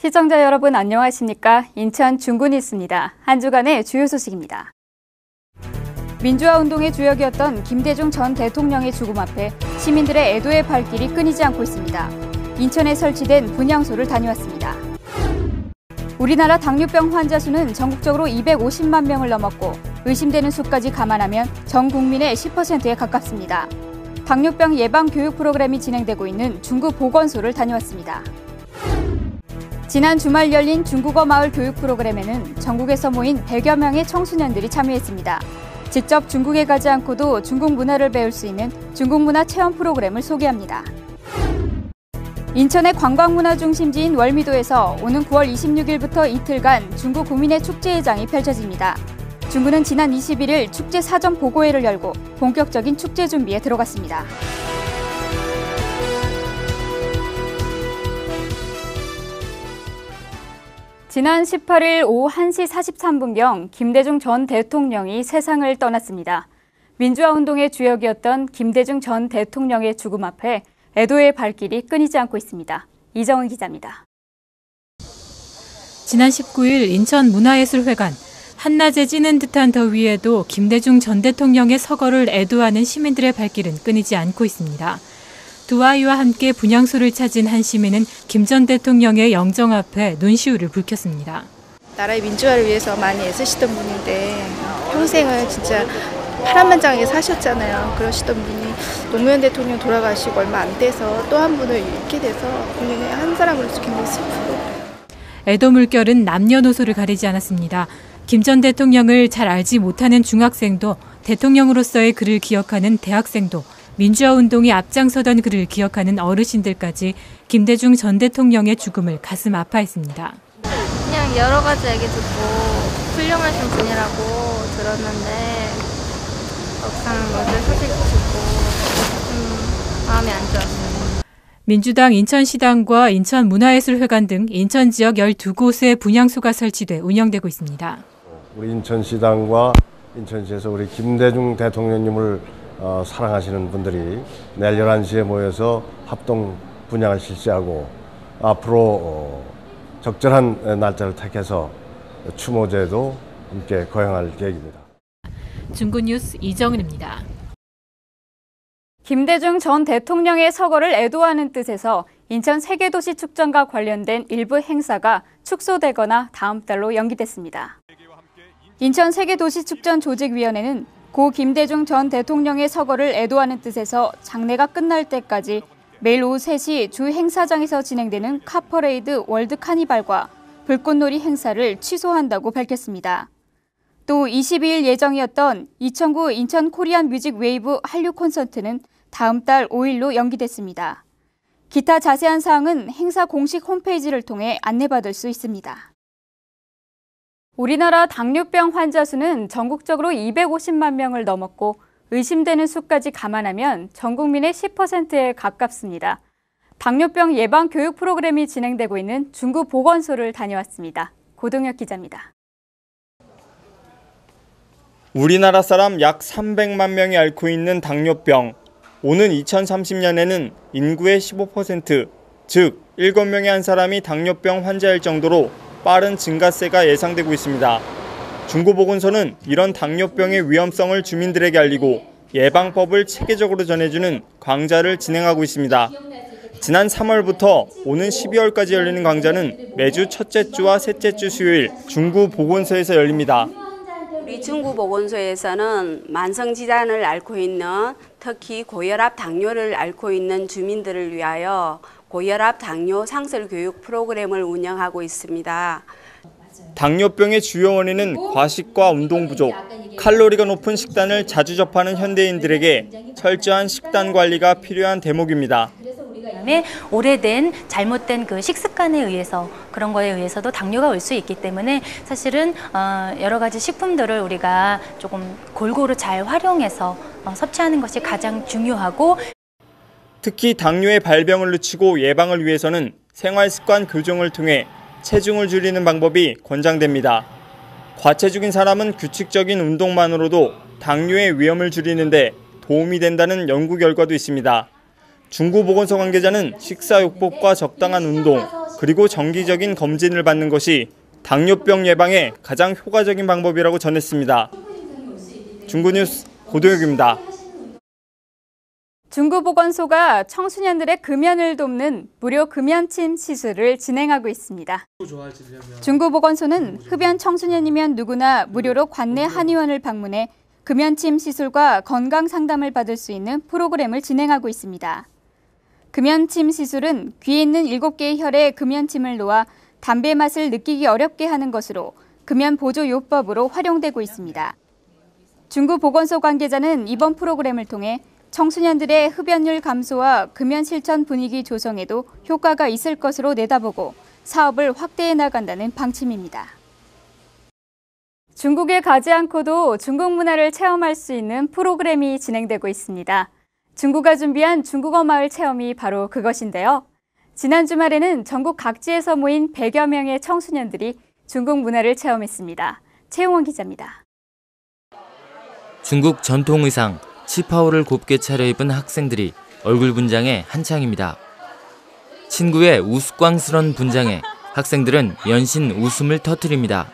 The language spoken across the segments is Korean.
시청자 여러분 안녕하십니까? 인천 중구뉴스입니다. 한 주간의 주요 소식입니다. 민주화 운동의 주역이었던 김대중 전 대통령의 죽음 앞에 시민들의 애도의 발길이 끊이지 않고 있습니다. 인천에 설치된 분향소를 다녀왔습니다. 우리나라 당뇨병 환자 수는 전국적으로 250만 명을 넘었고 의심되는 수까지 감안하면 전 국민의 10%에 가깝습니다. 당뇨병 예방 교육 프로그램이 진행되고 있는 중구 보건소를 다녀왔습니다. 지난 주말 열린 중국어 마을 교육 프로그램에는 전국에서 모인 100여 명의 청소년들이 참여했습니다. 직접 중국에 가지 않고도 중국 문화를 배울 수 있는 중국 문화 체험 프로그램을 소개합니다. 인천의 관광문화 중심지인 월미도에서 오는 9월 26일부터 이틀간 중구 구민의 축제회장이 펼쳐집니다. 중구는 지난 21일 축제 사전 보고회를 열고 본격적인 축제 준비에 들어갔습니다. 지난 18일 오후 1시 43분경 김대중 전 대통령이 세상을 떠났습니다. 민주화운동의 주역이었던 김대중 전 대통령의 죽음 앞에 애도의 발길이 끊이지 않고 있습니다. 이정은 기자입니다. 지난 19일 인천 문화예술회관, 한낮에 찌는 듯한 더위에도 김대중 전 대통령의 서거를 애도하는 시민들의 발길은 끊이지 않고 있습니다. 두 아이와 함께 분향소를 찾은 한 시민은 김 전 대통령의 영정 앞에 눈시울을 붉혔습니다. 나라의 민주화를 위해서 많이 애쓰시던 분인데 평생을 진짜 파란만장하게 사셨잖아요. 그러시던 분이 노무현 대통령 돌아가시고 얼마 안 돼서 또 한 분을 잃게 돼서 국민의 한 사람으로서 굉장히 슬프고. 애도 물결은 남녀노소를 가리지 않았습니다. 김 전 대통령을 잘 알지 못하는 중학생도, 대통령으로서의 그를 기억하는 대학생도, 민주화 운동에 앞장서던 그를 기억하는 어르신들까지 김대중 전 대통령의 죽음을 가슴 아파했습니다. 그냥 여러 가지 얘기 듣고 훌륭하신 분이라고 들었는데 막상 어제 소식 듣고 마음이 안 좋았어요. 민주당 인천시당과 인천문화예술회관 등 인천 지역 12곳에 분향소가 설치돼 운영되고 있습니다. 우리 인천시당과 인천시에서 우리 김대중 대통령님을 사랑하시는 분들이 내일 11시에 모여서 합동 분향을 실시하고 앞으로 적절한 날짜를 택해서 추모제도 함께 거행할 계획입니다. 중구뉴스 이정은입니다. 김대중 전 대통령의 서거를 애도하는 뜻에서 인천 세계도시 축전과 관련된 일부 행사가 축소되거나 다음 달로 연기됐습니다. 인천 세계도시축전 조직위원회는 고 김대중 전 대통령의 서거를 애도하는 뜻에서 장례가 끝날 때까지 매일 오후 3시 주 행사장에서 진행되는 카퍼레이드 월드 카니발과 불꽃놀이 행사를 취소한다고 밝혔습니다. 또 22일 예정이었던 2009 인천 코리안 뮤직 웨이브 한류 콘서트는 다음 달 5일로 연기됐습니다. 기타 자세한 사항은 행사 공식 홈페이지를 통해 안내받을 수 있습니다. 우리나라 당뇨병 환자 수는 전국적으로 250만 명을 넘었고 의심되는 수까지 감안하면 전 국민의 10%에 가깝습니다. 당뇨병 예방 교육 프로그램이 진행되고 있는 중구 보건소를 다녀왔습니다. 고동혁 기자입니다. 우리나라 사람 약 300만 명이 앓고 있는 당뇨병. 오는 2030년에는 인구의 15%, 즉 7명의 한 사람이 당뇨병 환자일 정도로 빠른 증가세가 예상되고 있습니다. 중구보건소는 이런 당뇨병의 위험성을 주민들에게 알리고 예방법을 체계적으로 전해주는 강좌를 진행하고 있습니다. 지난 3월부터 오는 12월까지 열리는 강좌는 매주 첫째 주와 셋째 주 수요일 중구보건소에서 열립니다. 우리 중구보건소에서는 만성질환을 앓고 있는, 특히 고혈압, 당뇨를 앓고 있는 주민들을 위하여 고혈압, 당뇨 상설 교육 프로그램을 운영하고 있습니다. 당뇨병의 주요 원인은 과식과 운동 부족, 칼로리가 높은 식단을 자주 접하는 현대인들에게 철저한 식단 관리가 필요한 대목입니다. 그다음에 오래된 잘못된 그 식습관에 의해서 그런 거에 의해서도 당뇨가 올 수 있기 때문에 사실은 여러 가지 식품들을 우리가 조금 골고루 잘 활용해서 섭취하는 것이 가장 중요하고, 특히 당뇨의 발병을 늦추고 예방을 위해서는 생활습관 교정을 통해 체중을 줄이는 방법이 권장됩니다. 과체중인 사람은 규칙적인 운동만으로도 당뇨의 위험을 줄이는데 도움이 된다는 연구 결과도 있습니다. 중구보건소 관계자는 식사요법과 적당한 운동, 그리고 정기적인 검진을 받는 것이 당뇨병 예방에 가장 효과적인 방법이라고 전했습니다. 중구뉴스 고도혁입니다. 중구보건소가 청소년들의 금연을 돕는 무료 금연침 시술을 진행하고 있습니다. 중구보건소는 흡연 청소년이면 누구나 무료로 관내 한의원을 방문해 금연침 시술과 건강 상담을 받을 수 있는 프로그램을 진행하고 있습니다. 금연침 시술은 귀에 있는 7개의 혈에 금연침을 놓아 담배 맛을 느끼기 어렵게 하는 것으로 금연보조요법으로 활용되고 있습니다. 중구보건소 관계자는 이번 프로그램을 통해 청소년들의 흡연율 감소와 금연 실천 분위기 조성에도 효과가 있을 것으로 내다보고 사업을 확대해 나간다는 방침입니다. 중국에 가지 않고도 중국 문화를 체험할 수 있는 프로그램이 진행되고 있습니다. 중구가 준비한 중국어 마을 체험이 바로 그것인데요. 지난 주말에는 전국 각지에서 모인 100여 명의 청소년들이 중국 문화를 체험했습니다. 최용원 기자입니다. 중국 전통 의상 치파오를 곱게 차려입은 학생들이 얼굴 분장에 한창입니다. 친구의 우스꽝스런 분장에 학생들은 연신 웃음을 터뜨립니다.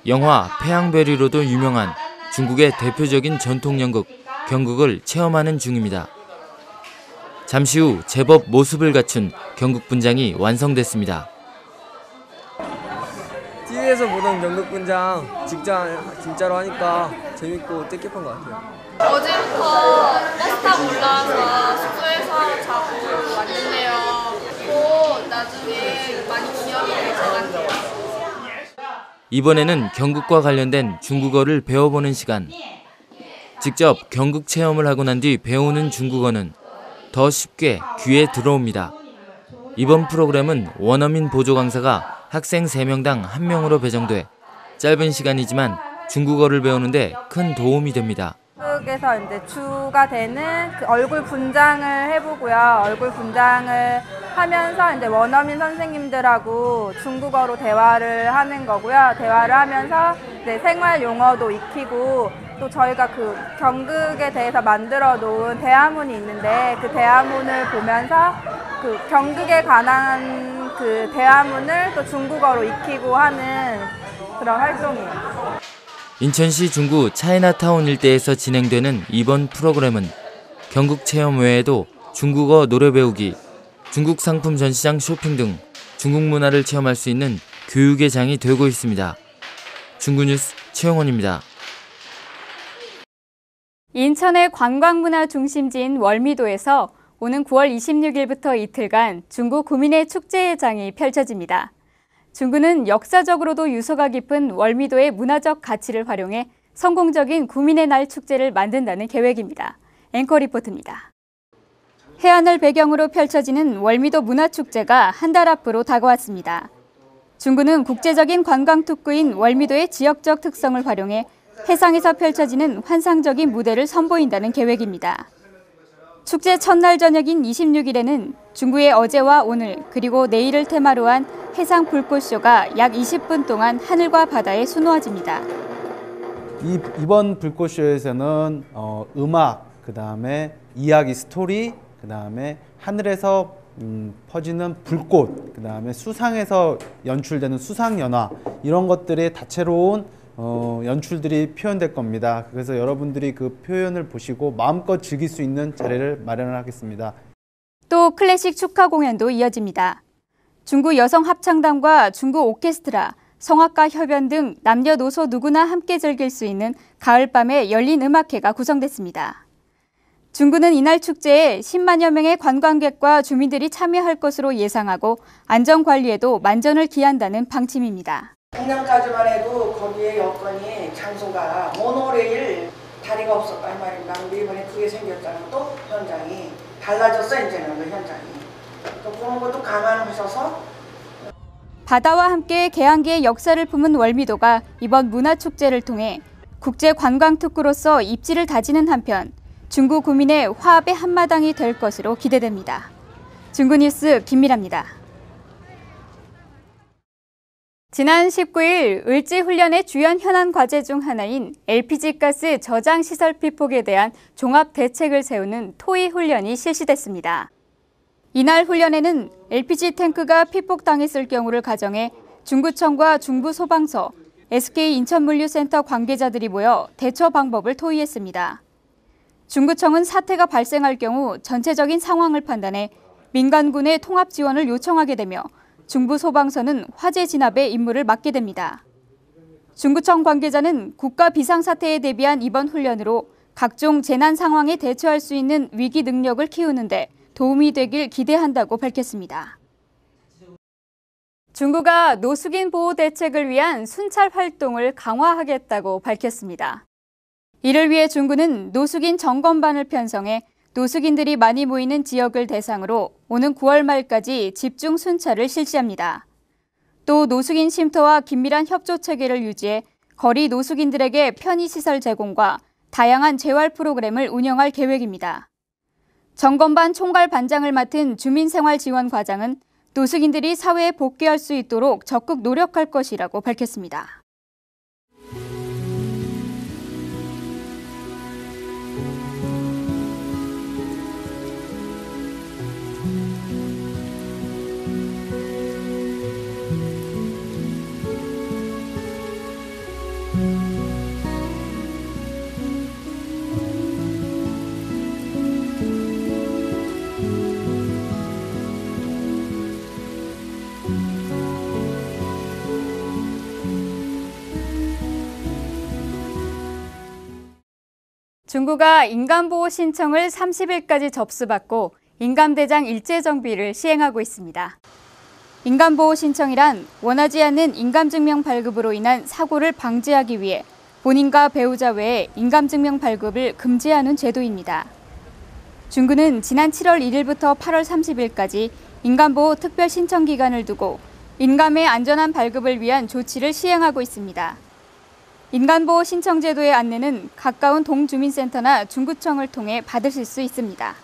영화 태양별이로도 유명한 중국의 대표적인 전통 연극 경극을 체험하는 중입니다. 잠시 후 제법 모습을 갖춘 경극 분장이 완성됐습니다. TV에서 보던 경극 분장 진짜로 하니까 재밌고 뜻깊은 것 같아요. 어제부터 버스 타고 올라와서 숙소에서 자고 왔는데요. 곧 나중에 많이 기억이 될 것 같아요. 이번에는 경극과 관련된 중국어를 배워보는 시간. 직접 경극 체험을 하고 난 뒤 배우는 중국어는 더 쉽게 귀에 들어옵니다. 이번 프로그램은 원어민 보조 강사가 학생 3명당 1명으로 배정돼 짧은 시간이지만 중국어를 배우는데 큰 도움이 됩니다. 그래서 이제 주가 되는 그 얼굴 분장을 해보고요. 얼굴 분장을 하면서 이제 원어민 선생님들하고 중국어로 대화를 하는 거고요. 대화를 하면서 이제 생활 용어도 익히고 또 저희가 그 경극에 대해서 만들어 놓은 대화문이 있는데 그 대화문을 보면서 그 경극에 관한 그 대화문을 또 중국어로 익히고 하는 그런 활동이에요. 인천시 중구 차이나타운 일대에서 진행되는 이번 프로그램은 경극 체험 외에도 중국어 노래 배우기, 중국 상품 전시장 쇼핑 등 중국 문화를 체험할 수 있는 교육의 장이 되고 있습니다. 중구뉴스 최영원입니다. 인천의 관광문화 중심지인 월미도에서 오는 9월 26일부터 이틀간 중구 구민의 축제의 장이 펼쳐집니다. 중구는 역사적으로도 유서가 깊은 월미도의 문화적 가치를 활용해 성공적인 구민의 날 축제를 만든다는 계획입니다. 앵커 리포트입니다. 해안을 배경으로 펼쳐지는 월미도 문화축제가 한 달 앞으로 다가왔습니다. 중구는 국제적인 관광특구인 월미도의 지역적 특성을 활용해 해상에서 펼쳐지는 환상적인 무대를 선보인다는 계획입니다. 축제 첫날 저녁인 26일에는 중구의 어제와 오늘 그리고 내일을 테마로 한 해상 불꽃쇼가 약 20분 동안 하늘과 바다에 수놓아집니다. 이번 불꽃쇼에서는 음악, 그다음에 이야기 스토리, 그다음에 하늘에서 퍼지는 불꽃, 그다음에 수상에서 연출되는 수상연화 이런 것들의 다채로운 연출들이 표현될 겁니다. 그래서 여러분들이 그 표현을 보시고 마음껏 즐길 수 있는 자리를 마련하겠습니다. 또 클래식 축하 공연도 이어집니다. 중구 여성합창단과 중구 오케스트라, 성악가 협연 등 남녀노소 누구나 함께 즐길 수 있는 가을밤의 열린 음악회가 구성됐습니다. 중구는 이날 축제에 10만여 명의 관광객과 주민들이 참여할 것으로 예상하고 안전관리에도 만전을 기한다는 방침입니다. 작년까지만 해도 거기에 여건이 장소가 모노레일 다리가 없었단 말입니다. 근데 이번에 그게 생겼잖아요. 또 현장이 달라졌어 이제는 그 현장이. 또 그런 것도 감안하셔서 바다와 함께 개항기의 역사를 품은 월미도가 이번 문화축제를 통해 국제관광특구로서 입지를 다지는 한편 중구 구민의 화합의 한마당이 될 것으로 기대됩니다. 중구뉴스 김미라입니다. 지난 19일 을지훈련의 주연 현안 과제 중 하나인 LPG가스 저장시설 피폭에 대한 종합대책을 세우는 토의 훈련이 실시됐습니다. 이날 훈련에는 LPG 탱크가 피폭당했을 경우를 가정해 중구청과 중부소방서, SK 인천물류센터 관계자들이 모여 대처 방법을 토의했습니다. 중구청은 사태가 발생할 경우 전체적인 상황을 판단해 민간군의 통합 지원을 요청하게 되며 중부소방서는 화재 진압에 임무를 맡게 됩니다. 중구청 관계자는 국가 비상사태에 대비한 이번 훈련으로 각종 재난 상황에 대처할 수 있는 위기 능력을 키우는 데 도움이 되길 기대한다고 밝혔습니다. 중구가 노숙인 보호 대책을 위한 순찰 활동을 강화하겠다고 밝혔습니다. 이를 위해 중구는 노숙인 점검반을 편성해 노숙인들이 많이 모이는 지역을 대상으로 오는 9월 말까지 집중 순찰을 실시합니다. 또 노숙인 쉼터와 긴밀한 협조 체계를 유지해 거리 노숙인들에게 편의시설 제공과 다양한 재활 프로그램을 운영할 계획입니다. 점검반 총괄 반장을 맡은 주민생활지원과장은 노숙인들이 사회에 복귀할 수 있도록 적극 노력할 것이라고 밝혔습니다. 중구가 인감보호 신청을 30일까지 접수받고 인감대장 일제정비를 시행하고 있습니다. 인감보호 신청이란 원하지 않는 인감증명 발급으로 인한 사고를 방지하기 위해 본인과 배우자 외에 인감증명 발급을 금지하는 제도입니다. 중구는 지난 7월 1일부터 8월 30일까지 인감보호 특별 신청 기간을 두고 인감의 안전한 발급을 위한 조치를 시행하고 있습니다. 인감보호 신청 제도의 안내는 가까운 동주민센터나 중구청을 통해 받으실 수 있습니다.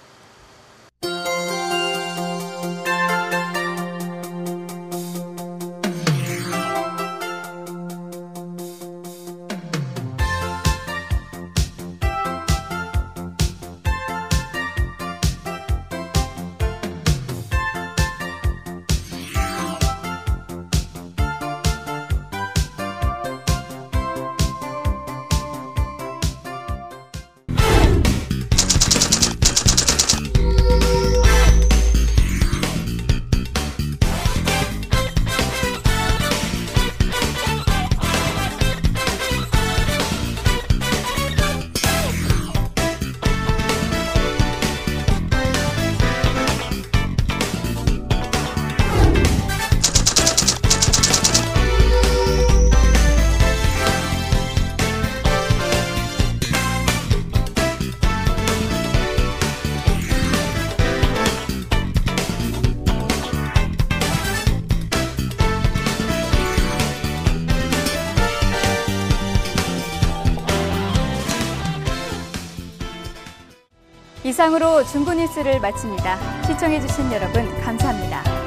이상으로 중구 뉴스를 마칩니다. 시청해주신 여러분 감사합니다.